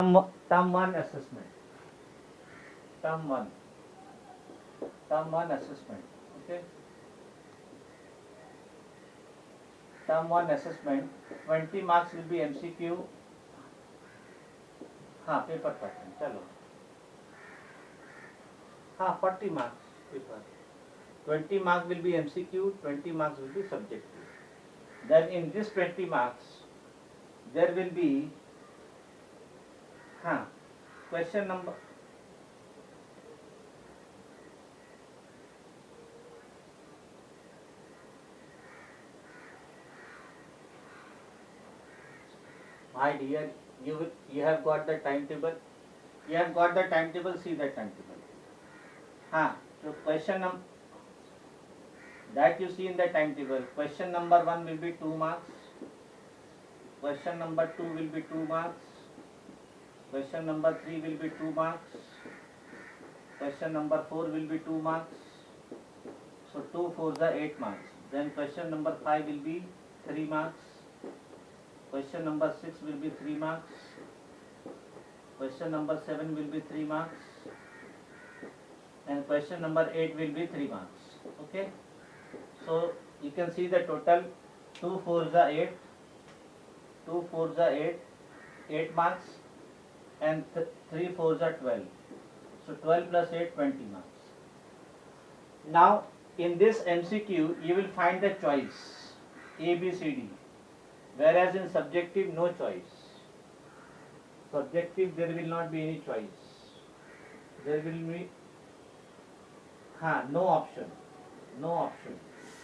Term 1 assessment. Term 1. Term 1 assessment. Okay. Term 1 assessment. 20 marks will be MCQ. हाँ paper pattern चलो. हाँ 40 marks paper. 20 marks will be MCQ. 20 marks will be subjective. Then in this 20 marks, there will be question number. My dear, you have got the timetable. You have got the timetable. See the timetable. So question number that you see in the timetable. Question number 1 will be 2 marks. Question number 2 will be 2 marks. Question number 3 will be 2 marks. Question number 4 will be 2 marks. So 2 4s are 8 marks. Then question number 5 will be 3 marks. Question number 6 will be 3 marks. Question number 7 will be 3 marks. And question number 8 will be 3 marks. Okay. So you can see the total 2 4s are 8. 2 4s are 8. 8 marks. And 3 4s are 12. So 12 plus 8, 20 marks. Now in this MCQ you will find the choice A, B, C, D. Whereas in subjective no choice. Subjective there will not be any choice. There will be no option. No option.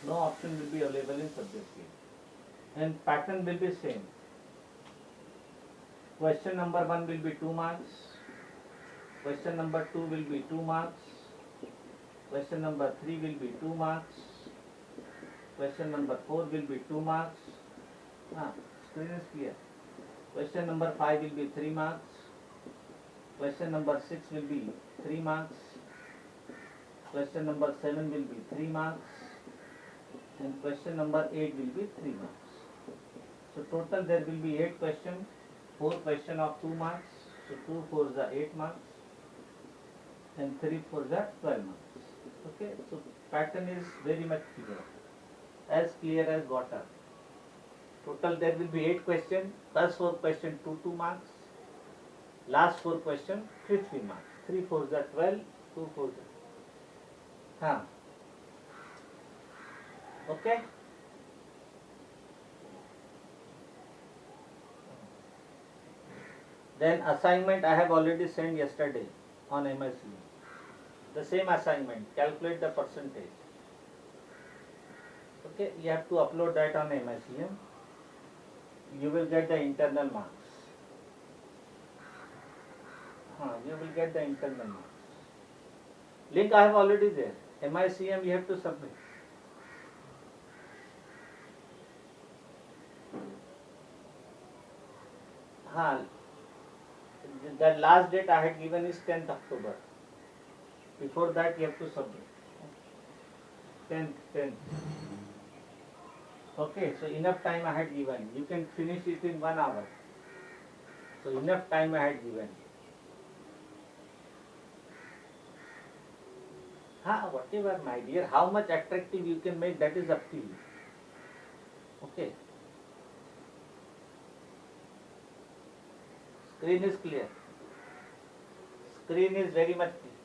No option will be available in subjective. And pattern will be same. Question number 1 will be 2 marks. Question number 2 will be 2 marks. Question number 3 will be 2 marks. Question number 4 will be 2 marks. Screen is clear. Question number 5 will be 3 marks. Question number 6 will be 3 marks. Question number 7 will be 3 marks. And question number 8 will be 3 marks. So total there will be 8 questions. 4 questions of 2 marks. So 2 4s are 8 marks. And 3 4s are 12 marks. Okay. So pattern is very much clear. As clear as water. Total there will be 8 questions. First 4 questions 2 marks. Last 4 questions 3 marks. 3 4s are 12. 2 4s are. Okay. Then assignment I have already sent yesterday on MIC. The same assignment. Calculate the percentage. Okay. You have to upload that on MICM. You will get the internal marks. You will get the internal marks. Link I have already there. MICM you have to submit. The last date I had given is 10th October. Before that you have to submit. 10th. Okay, so enough time I had given. You can finish it in 1 hour. So enough time I had given. Whatever my dear, how much attractive you can make, that is up to you. Okay. Screen is clear. Screen is very much clear.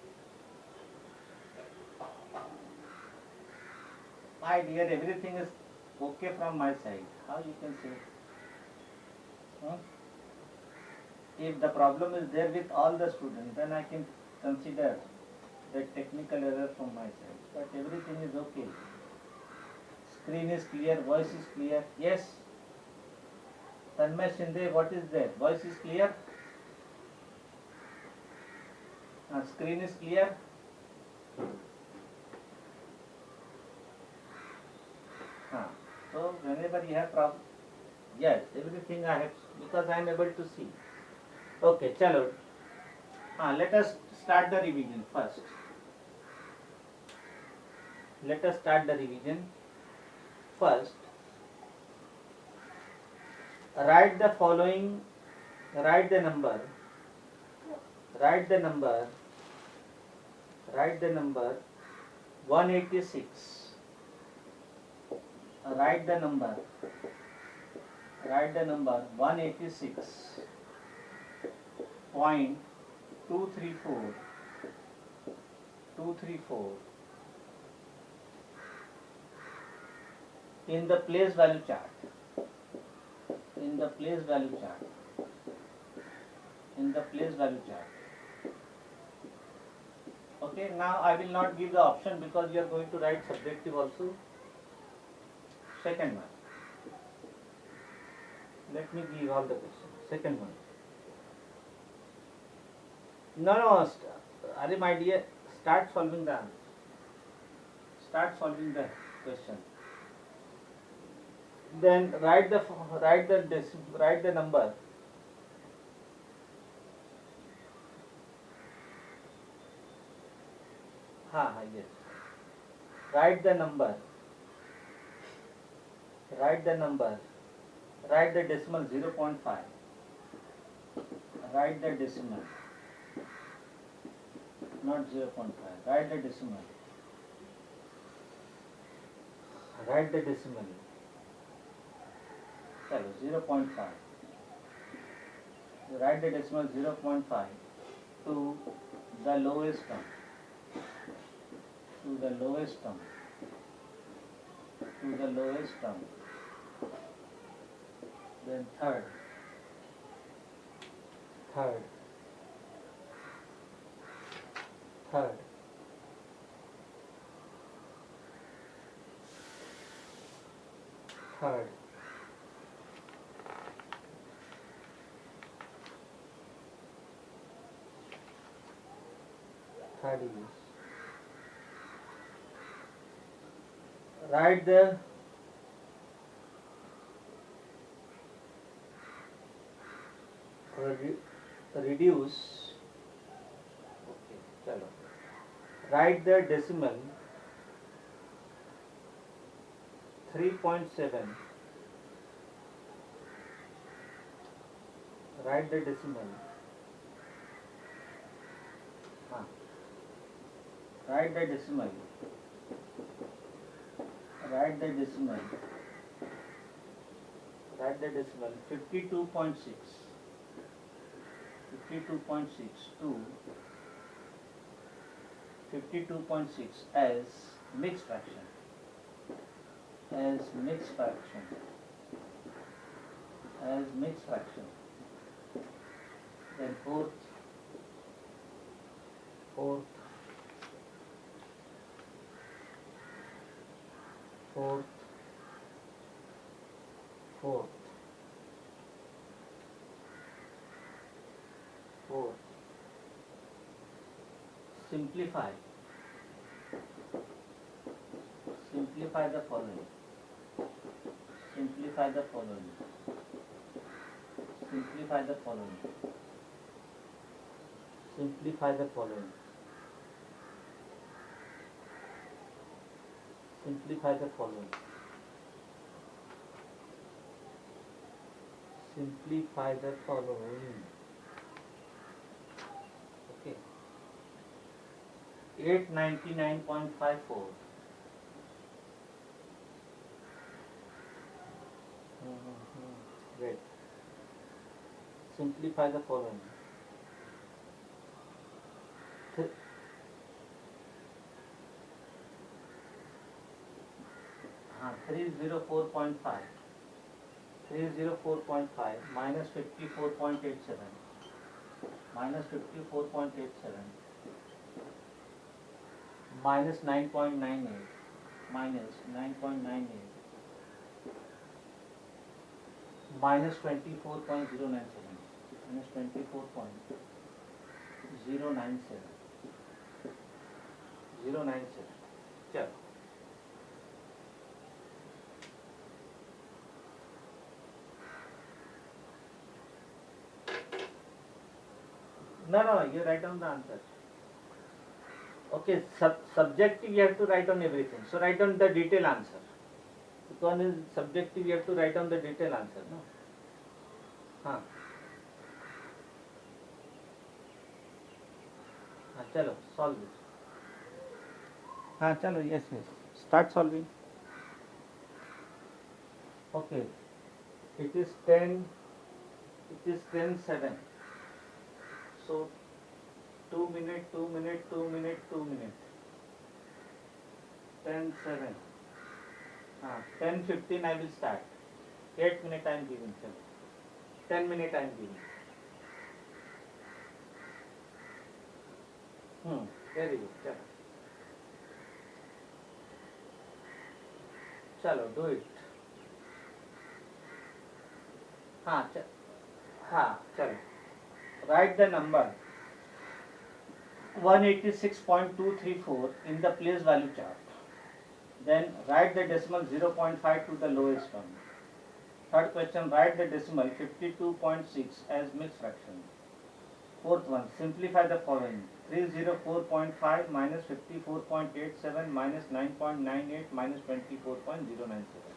My dear, everything is okay from my side. How you can say? If the problem is there with all the students, then I can consider the technical error from my side. But everything is okay. Screen is clear, voice is clear. Yes. Tanmay Shinde, what is there? Voice is clear? Screen is clear? So whenever you have problem, yes, everything I have, because I am able to see. Okay, chalo. Let us start the revision first. Let us start the revision first. Write the following, write the number write the number 186. Write the number 186.234 in the place value chart. Okay, now I will not give the option because you are going to write subjective also. Second one. Let me give all the questions. Second one. No, Are my dear, start solving the answer. Start solving the question. Then write the number. Yes. Write the number. Write the decimal 0.5. Write the decimal. Not 0.5. Write the decimal. Chalo, 0.5. Write the decimal 0.5 to the lowest term. Then third, is write the reduce. Okay, chalo. Write the decimal 3.7. Write the decimal. Write the decimal 52.6 as mixed fraction. Then fourth, simplify the following. Simplify the following. Simplify the following. Okay. 899.54. Great. Simplify the following. 304.5 minus 54.87 minus 9.98 minus 24.097 चलो No, you write down the answer. Okay, subjective you have to write down everything. So write down the detailed answer. If one is subjective, you have to write down the detailed answer, no? चलो solve this. हाँ चलो, yes yes, start solving. Okay, it is 10:07. So 2 minute, 2 minute, 2 minute, 2 minute. 10:07. 10:15 I will start. 8 minute I am giving. Chalo. 10 minute I am giving. Very good. Chalo. चलो do it. हाँ चलो. Write the number 186.234 in the place value chart. Then write the decimal 0.5 to the lowest one. Third question, write the decimal 52.6 as mixed fraction. Fourth one, simplify the following. 304.5 minus 54.87 minus 9.98 minus 24.097.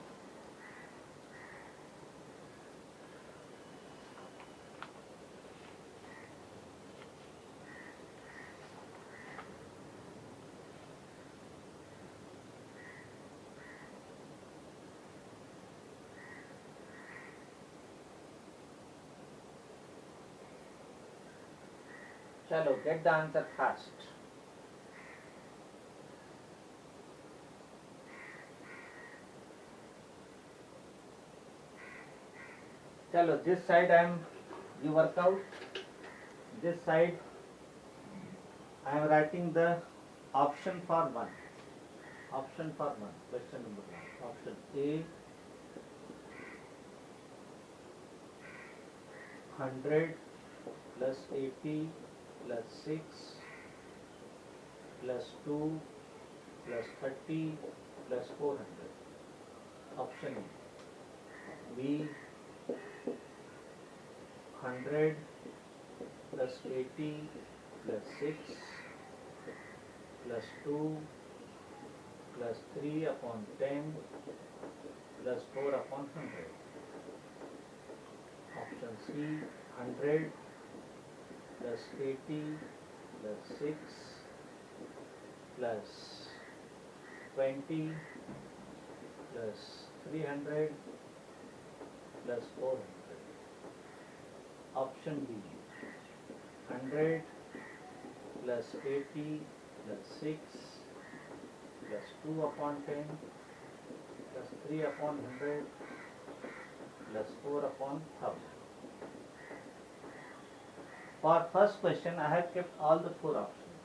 चलो, get the answer fast. चलो, this side you work out. This side I am writing the option for 1. Option for 1. Question number 1. Option A, 100 plus 80 plus 6 plus 2 plus 30 plus 400. Option A. B, 100 plus 80 plus 6 plus 2 plus 3 upon 10 plus 4 upon 100. Option C, 100 plus 80 plus 6 plus 20 plus 300 plus 400. Option B, 100 plus 80 plus 6 plus 2 upon 10 plus 3 upon 100 plus 4 upon 1000. For first question, I have kept all the 4 options.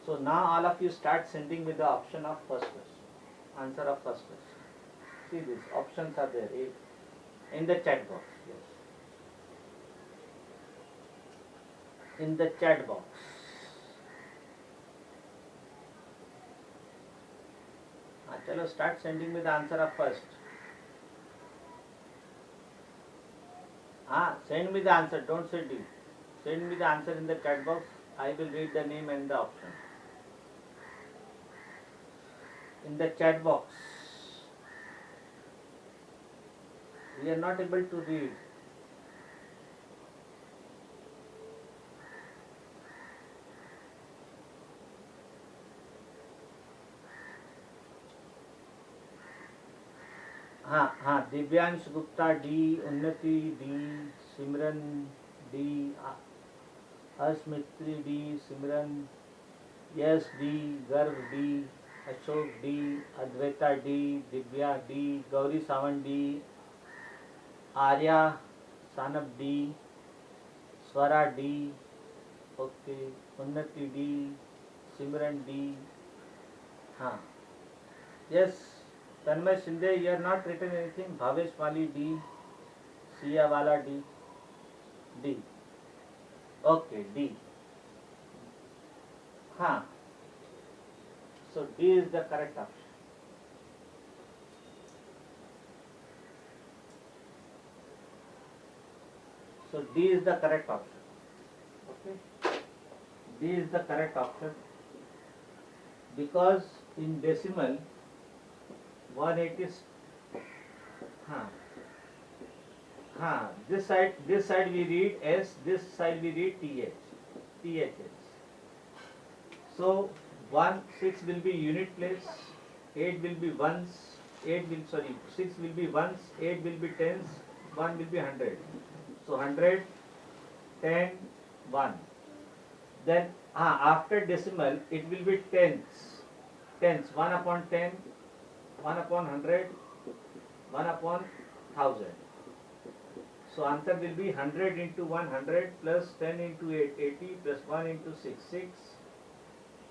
So now all of you start sending me the option of first question, answer of first question. See, these options are there in the chat box. Yes, in the chat box. Chalo, start sending me the answer of first. Send me the answer, don't say D. Send me the answer in the chat box. I will read the name and the option. In the chat box. We are not able to read. Divyansh Gupta D, Unnati D, Simran D, Asmitri D, Simran yes D, Garv D, Ashok D, Advaita D, Divya D, Gauri Sawant D, Arya Sanap D, Swara D, okay, Unnati D, Simran D. Yes, Tanmay Shinde, you are not written anything. Bhavesh Mali D, Siya Wala D, D. Okay, D. So D is the correct option. So D is the correct option. Okay, D is the correct option because in decimal 180. This side we read S, this side we read TH. THS. So 1, 6 will be unit place, 8 will be ones, 6 will be ones, 8 will be tens, 1 will be 100. So 100, 10, 1. Then after decimal it will be tens. 1 upon 10, 1 upon 100, 1 upon 1000. So answer will be 100 into 100 plus 10 into 8, 80 plus 1 into 6, 6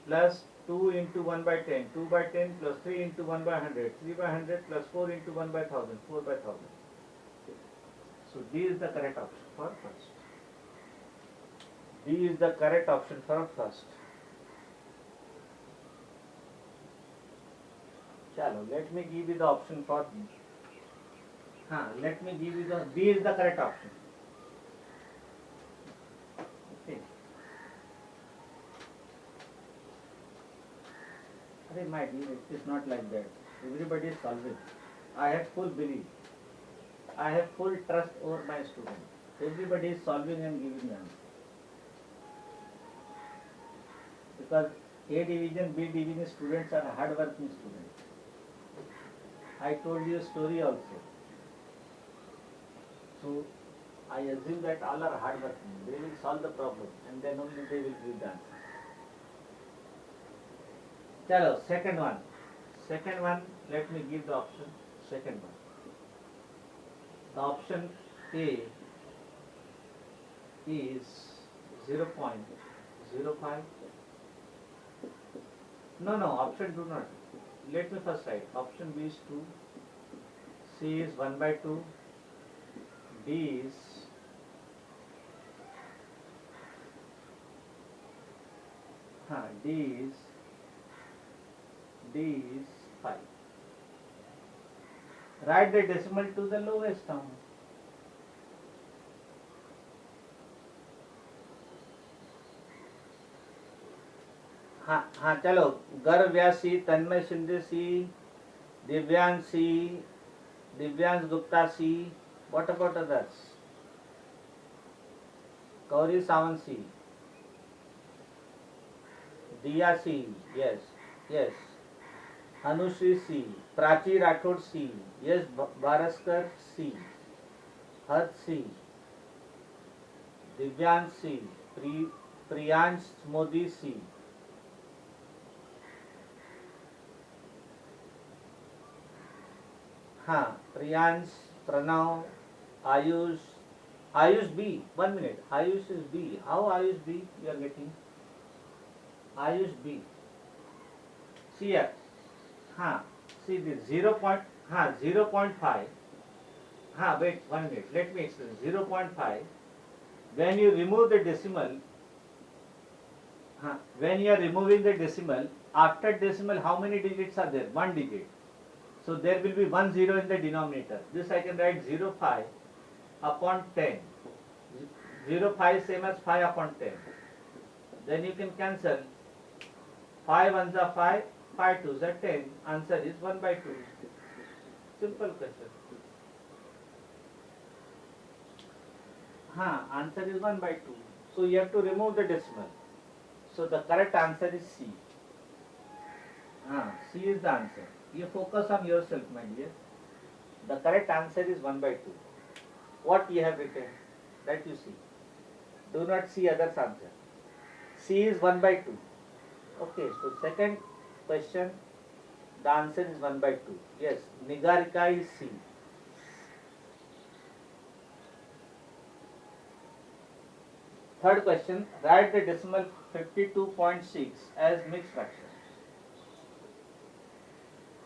plus 2 into 1 by 10, 2 by 10 plus 3 into 1 by 100, 3 by 100 plus 4 into 1 by 1000, 4 by 1000. So D is the correct option for first. D is the correct option for first. Chalo, let me give you the option for B. Let me give you the B is the correct option. Okay. Arey my dear, it is not like that. Everybody is solving. I have full belief. I have full trust over my students. Everybody is solving and giving the answer. Because A division, B division students are hard-working students. I told you a story also. So I assume that all are hard-working. They will solve the problem and then only they will give the answer. Chalo, second one. Second one, let me give the option. Second one. The option A is 0.05. No, option do not. Let me first write. Option B is 2. C is 1 by 2. D is D is 5. Write the decimal to the lowest term. चलो गर्व व्यास सी, तन्मय शिंदे सी, दिव्यांश गुप्ता सी. What about others? Gauri Sawant C, Diya C, yes. Anushri C, Prachi Rathod C, yes. Baraskar C, Harsh C, Divyansh C, Priyansh Modi C. Priyansh, Pranav, Ayush B. 1 minute. Ayush is B. How Ayush B you are getting? Ayush B. See here. See this 0.5. Wait 1 minute. Let me explain. 0.5. When you remove the decimal, when you are removing the decimal, after decimal, how many digits are there? 1 digit. So there will be 1 0 in the denominator. This I can write 0.5 upon 10. 0.5 same as 5 upon 10. Then you can cancel. 5 ones are 5, 5 twos are 10. Answer is 1 by 2. Simple question. Answer is 1 by 2. So you have to remove the decimal. So the correct answer is C. C is the answer. You focus on yourself, my dear. The correct answer is 1 by 2. What you have written, that you see. Do not see others' answer. C is 1 by 2. Okay, so second question, the answer is 1 by 2. Yes, Nigarika is C. Third question, write the decimal 52.6 as mixed fraction.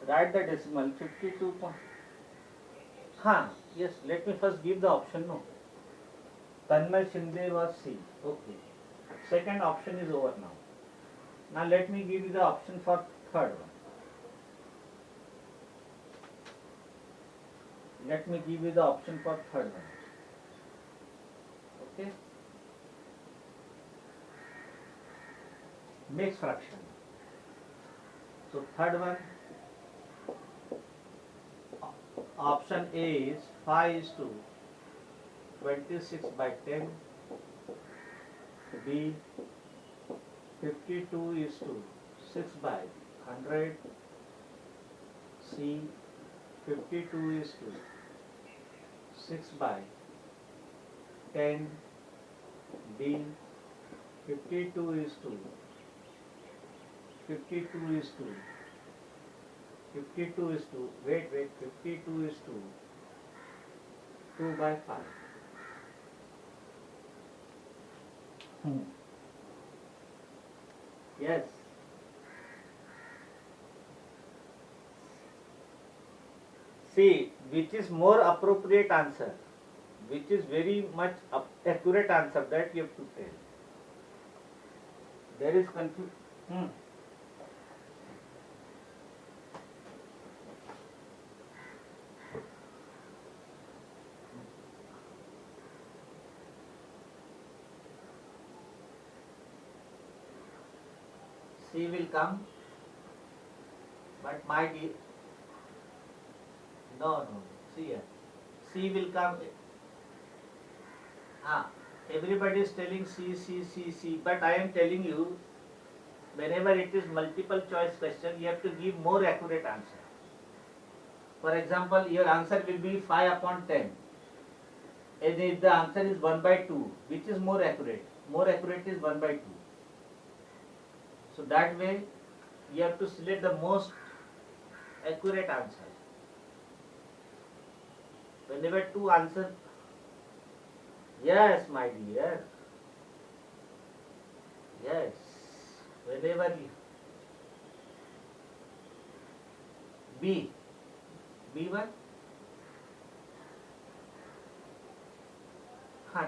Write the decimal 52. Yes, let me first give the option. No. Tanmay Shinde was C. Okay. Second option is over now. Now let me give you the option for third one. Let me give you the option for third one. Okay. Mixed fraction. So third one. Option A is 5 is to 26 by 10. B 52 is to 6 by 100. C, 52 is to 6 by 10. D, 52 is to 52 is to 52 is to wait 52 is to 2 by 5. Yes. See, which is more appropriate answer, which is very much accurate answer, that you have to tell. There is confusion. C will come, but my dear, no, see here, C will come. Everybody is telling C, but I am telling you, whenever it is multiple choice question, you have to give more accurate answer. For example, your answer will be 5 upon 10. And if the answer is 1 by 2, which is more accurate? More accurate is 1 by 2. So that way, you have to select the most accurate answer. Whenever two answers, yes, my dear, yes, whenever you, B1,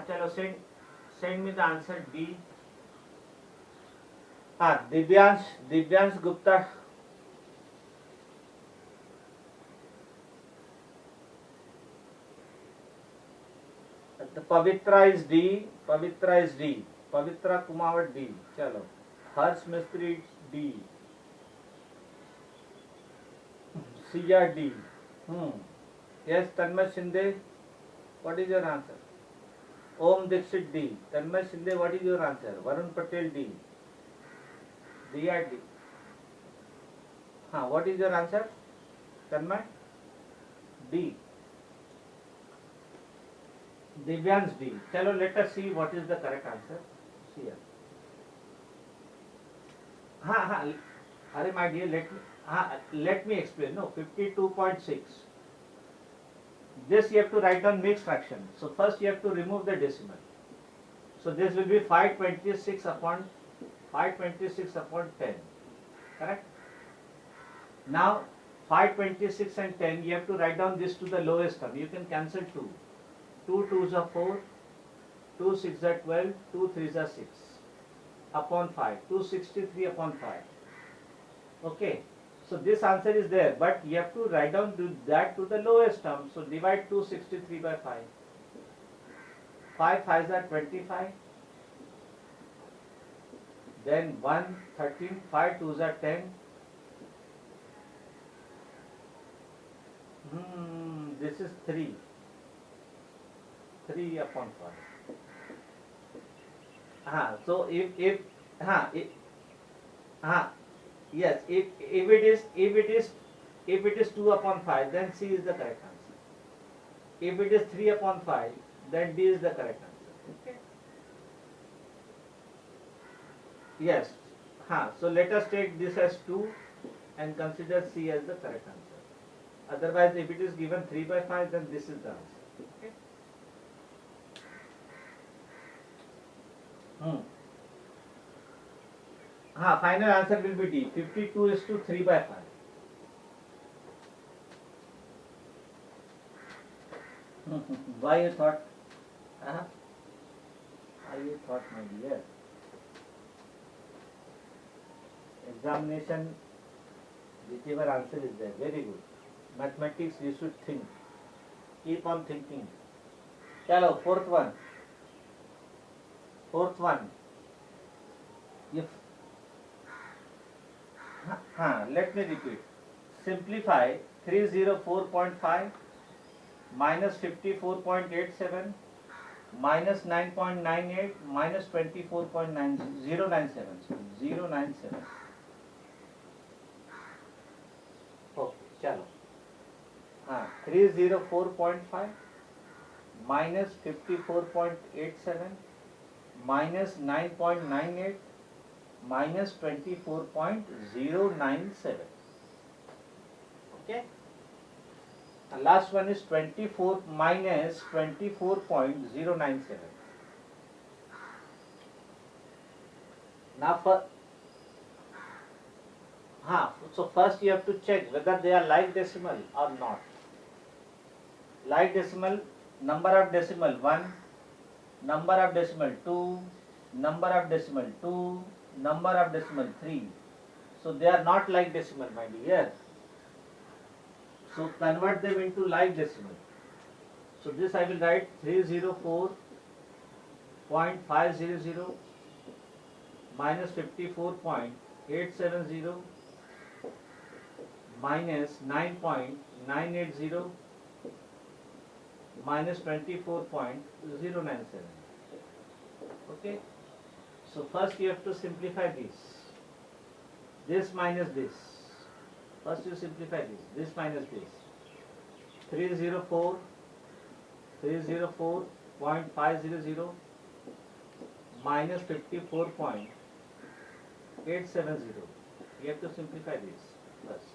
chalo send me the answer D. Divyansh Gupta. The Pavitra is D. Pavitra Kumawat D. Chalo. Harsh Mistry D. Siya D. Yes, Tanmay Shinde. What is your answer? Om Dixit D. Tanmay Shinde, what is your answer? Varun Patel D. Diya D. What is your answer? Tanmay? D. Divyansh D. Chalo, let us see what is the correct answer. See here. Arey my dear, let me explain. No, 52.6. This you have to write down mixed fraction. So first you have to remove the decimal. So this will be 526 upon 10. Correct? Now 526 and 10, you have to write down this to the lowest term. You can cancel 2. 2 2s are 4, 2 6s are 12, 2 3s are 6 upon 5, 263 upon 5. Okay. So this answer is there, but you have to write down that to the lowest term. So divide 263 by 5. 5 5s are 25. Then 1 13, 5 2s are 10. This is 3. 3 upon 5. So if yes, if it is 2 upon 5, then C is the correct answer. If it is 3 upon 5, then D is the correct answer. Okay. Yes. So let us take this as 2 and consider C as the correct answer. Otherwise, if it is given 3 by 5, then this is the answer. Okay. Final answer will be D. 52 is to 3 by 5. Why you thought? Why you thought, my dear? Examination, whichever answer is there, very good. Mathematics, you should think. Keep on thinking. Chalo, fourth one. If let me repeat. Simplify 304.5 minus 54.87 minus 9.98 minus 24.097. So 097. Okay, चलो. 304.5 minus 54.87 minus 9.98 minus 24.097. Okay. And last one is 24 minus 24.097. Now so first you have to check whether they are like decimal or not. Like decimal, number of decimal 1, number of decimal 2, number of decimal 2, number of decimal 3. So they are not like decimal, my dear. So convert them into like decimal. So this I will write 304.500 minus 54.870 minus 9.980 minus 24.097. Okay. So first you have to simplify this minus this. First you simplify this minus this. 304.500 minus 54.870. You have to simplify this first.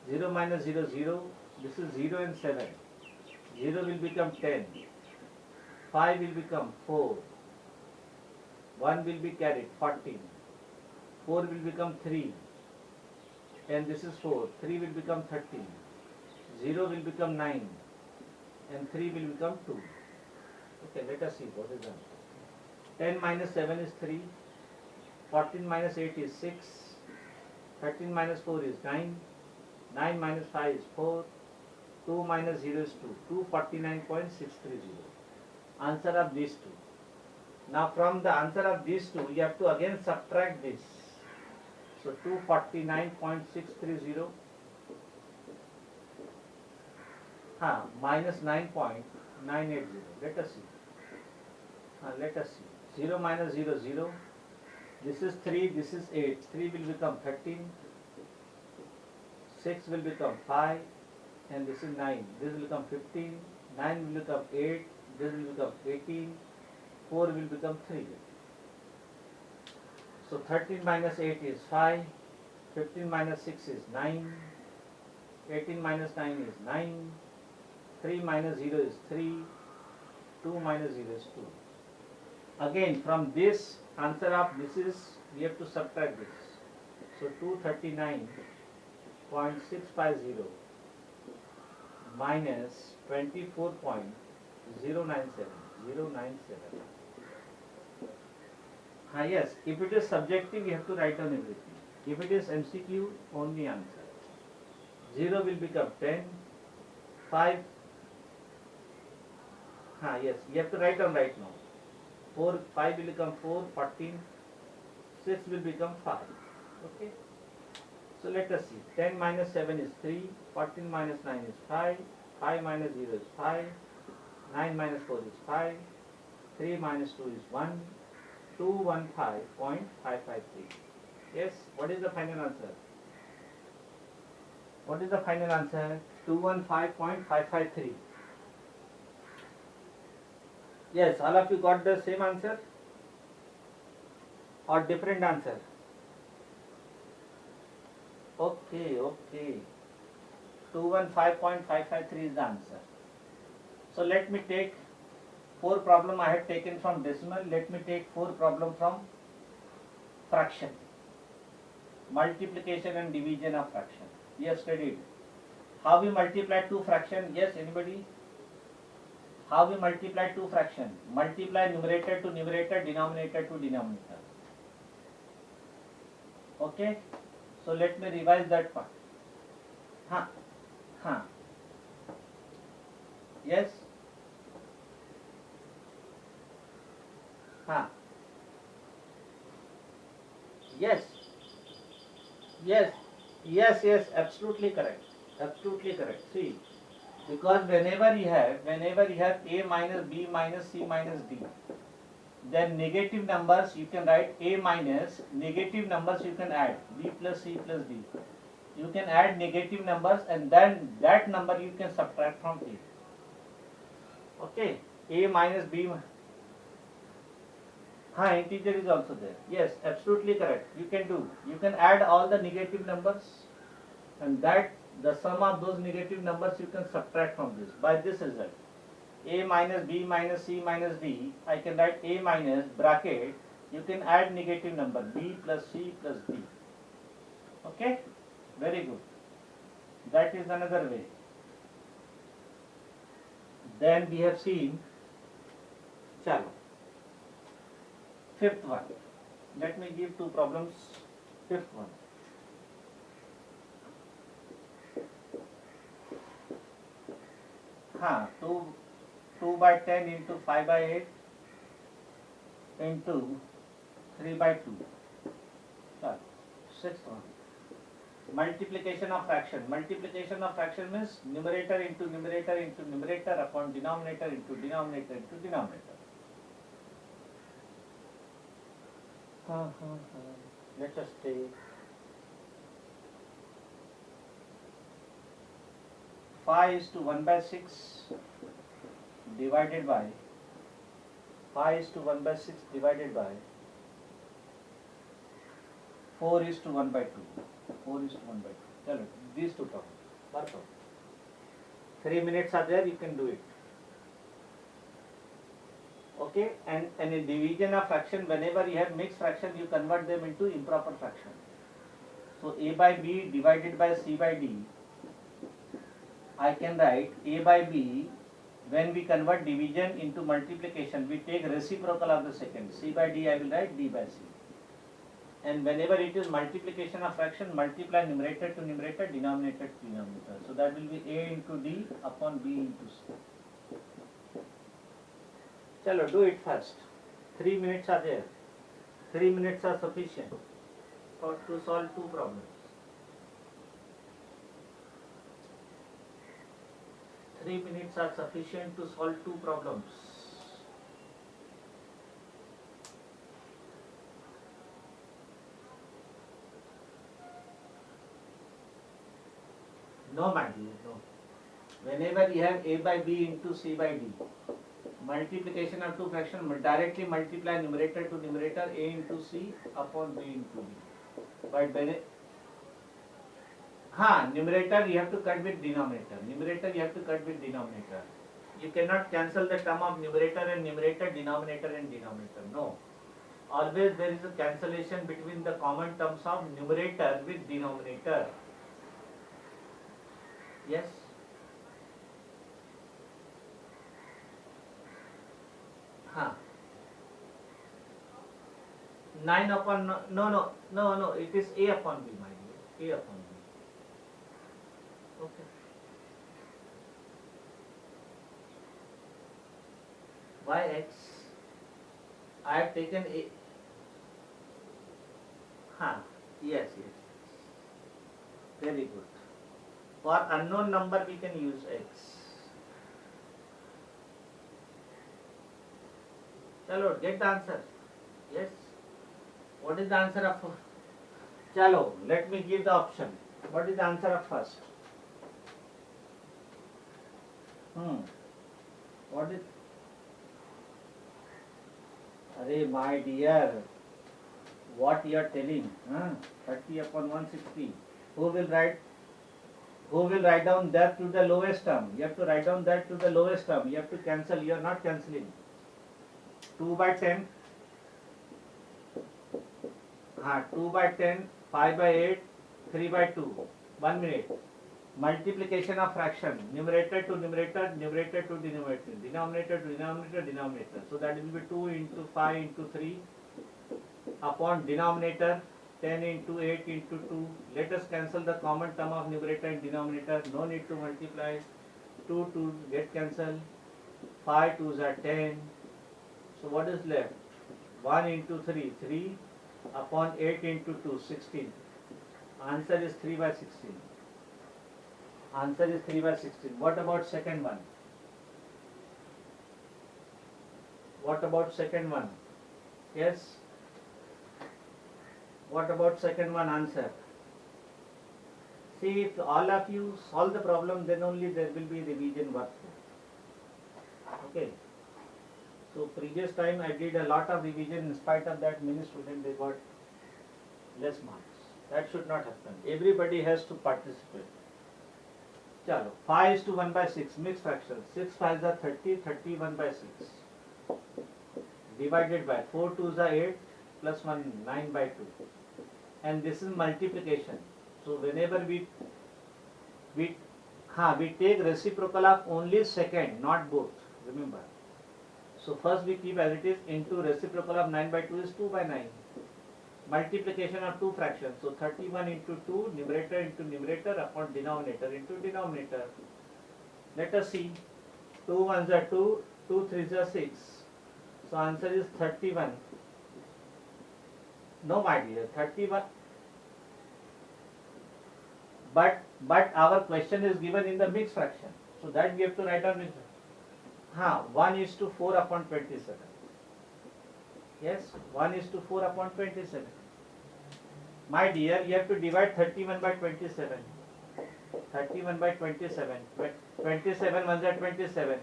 0 minus 0, 0. This is 0 and 7. 0 will become 10. 5 will become 4. 1 will be carried, 14. 4 will become 3. And this is 4. 3 will become 13. 0 will become 9. And 3 will become 2. Okay, let us see what is done. 10 minus 7 is 3. 14 minus 8 is 6. 13 minus 4 is 9. 9 minus 5 is 4. 2 minus 0 is 2. 249.630. Answer of these two. Now from the answer of these two, you have to again subtract this. So 249.630 minus 9.980. Let us see. Let us see. 0 minus 0, 0. This is 3, this is 8. 3 will become 13. 6 will become 5. And this is 9. This will become 15. 9 will become 8. This will become 18. 4 will become 3. So 13 minus 8 is 5. 15 minus 6 is 9. 18 minus 9 is 9. 3 minus 0 is 3. 2 minus 0 is 2. Again, from this answer of this is, we have to subtract this. So 239.650 minus 24.097. Yes, if it is subjective, you have to write down everything. If it is MCQ, only answer. 0 will become 10. 5. Yes, you have to write down right now. 5 will become 4, 14. 6 will become 5. Okay. So let us see. 10 minus 7 is 3. 14 minus 9 is 5. 5 minus 0 is 5. 9 minus 4 is 5. 3 minus 2 is 1. 215.553. Yes, what is the final answer? What is the final answer? 215.553. Yes, all of you got the same answer or different answer? Okay. 215.553 is the answer. So let me take 4 problem I have taken from decimal. Let me take 4 problem from fraction. Multiplication and division of fraction. We have studied how we multiply 2 fraction. Yes, anybody? How we multiply 2 fraction? Multiply numerator to numerator, denominator to denominator. Okay? So let me revise that part. Yes? Yes, absolutely correct. See, Because whenever you have a minus b minus c minus d, then negative numbers you can write a minus, negative numbers you can add b plus c plus d. You can add negative numbers and then that number you can subtract from a. Okay, a minus b. Integer is also there. Yes, absolutely correct. You can do. You can add all the negative numbers, and that the sum of those negative numbers you can subtract from this by this result. A minus b minus c minus d. I can write a minus bracket. You can add negative number b plus c plus d. Okay, very good. That is another way. Then we have seen. Chalo. Fifth one. Let me give two problems. Fifth one. हाँ, 2 by 10 into 5 by 8 into 3 by 2. Sixth one. Multiplication of fraction. Multiplication of fraction means numerator into numerator into numerator upon denominator into denominator into denominator. Let us take 5 is to 1 by 6 divided by 5 is to 1 by 6 divided by 4 is to 1 by 2. 4 is to 1 by 2. Chalo, these two problems. Work out. 3 minutes are there, you can do it. Okay, and in division of fraction, whenever you have mixed fraction, you convert them into improper fraction. So a by b divided by c by d. I can write a by b. When we convert division into multiplication, we take reciprocal of the second. C by d I will write d by c. And whenever it is multiplication of fraction, multiply numerator to numerator, denominator to denominator. So that will be a into d upon b into c. Chalo, do it first. 3 minutes are there. 3 minutes are sufficient to solve two problems. 3 minutes are sufficient to solve two problems. No, my dear, no. Whenever you have a by b into c by d, multiplication of two fractions, directly multiply numerator to numerator, a into c upon b into d. But numerator you have to cut with denominator. Numerator you have to cut with denominator. You cannot cancel the term of numerator and numerator, denominator and denominator. No. Always there is a cancellation between the common terms of numerator with denominator. Yes. Huh. 9 upon no, it is a upon b, my dear. A upon b. Okay. By x, I have taken a. Yes. Very good. For unknown number, we can use x. Chalo, get the answer. Yes. What is the answer of? Chalo, let me give the option. What is the answer of first? What is? Arey, my dear, what you are telling? 30 upon 160. Who will write down that to the lowest term? You have to write down that to the lowest term. You have to cancel. You are not cancelling. 2 by 10. 2 by 10, 5 by 8, 3 by 2. 1 minute. Multiplication of fraction. Numerator to numerator, numerator to denominator, denominator to denominator, denominator. So that will be 2 into 5 into 3 upon denominator 10 into 8 into 2. Let us cancel the common term of numerator and denominator. No need to multiply. 2 2 get cancelled. 5 2s are 10. So what is left? 1 into 3, 3 upon 8 into 2, 16. Answer is 3 by 16. Answer is 3 by 16. What about second one? What about second one? Yes? What about second one? Answer. See, if all of you solve the problem, then only there will be revision work. Okay. So previous time I did a lot of revision. In spite of that, many students they got less marks. That should not happen. Everybody has to participate. Chalo. 5 is to 1 by 6 mixed fraction. 6 5s are 30. 30 1 by 6. Divided by 4 2s are 8 plus 1 9 by 2. And this is multiplication. So whenever we take reciprocal of only second, not both. Remember. So first we keep as it is into reciprocal of 9 by 2 is 2 by 9. Multiplication of two fractions. So 31 into 2, numerator into numerator upon denominator into denominator. Let us see. 2 1s are 2, 2 3s are 6. So answer is 31. No, my dear, 31. But our question is given in the mixed fraction. So that we have to write down mixed fraction. 1 is to 4 upon 27. Yes, 1 is to 4 upon 27. My dear, you have to divide 31 by 27. 31 by 27. 27 ones are 27.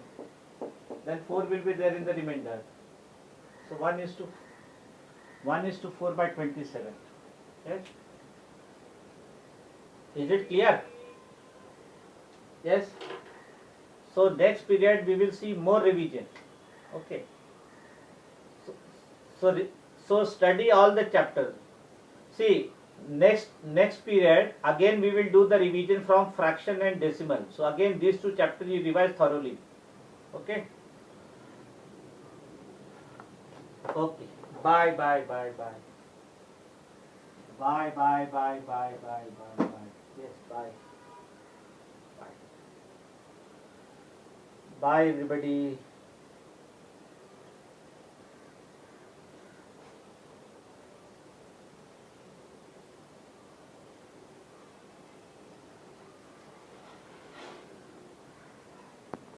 Then 4 will be there in the remainder. So 1 is to 4 by 27. Yes. Is it clear? Yes. So next period we will see more revision. Okay. So study all the chapters. See, next period again we will do the revision from fraction and decimal. So again these two chapters you revise thoroughly. Okay. Okay. Bye. Bye. Yes, bye. Bye everybody.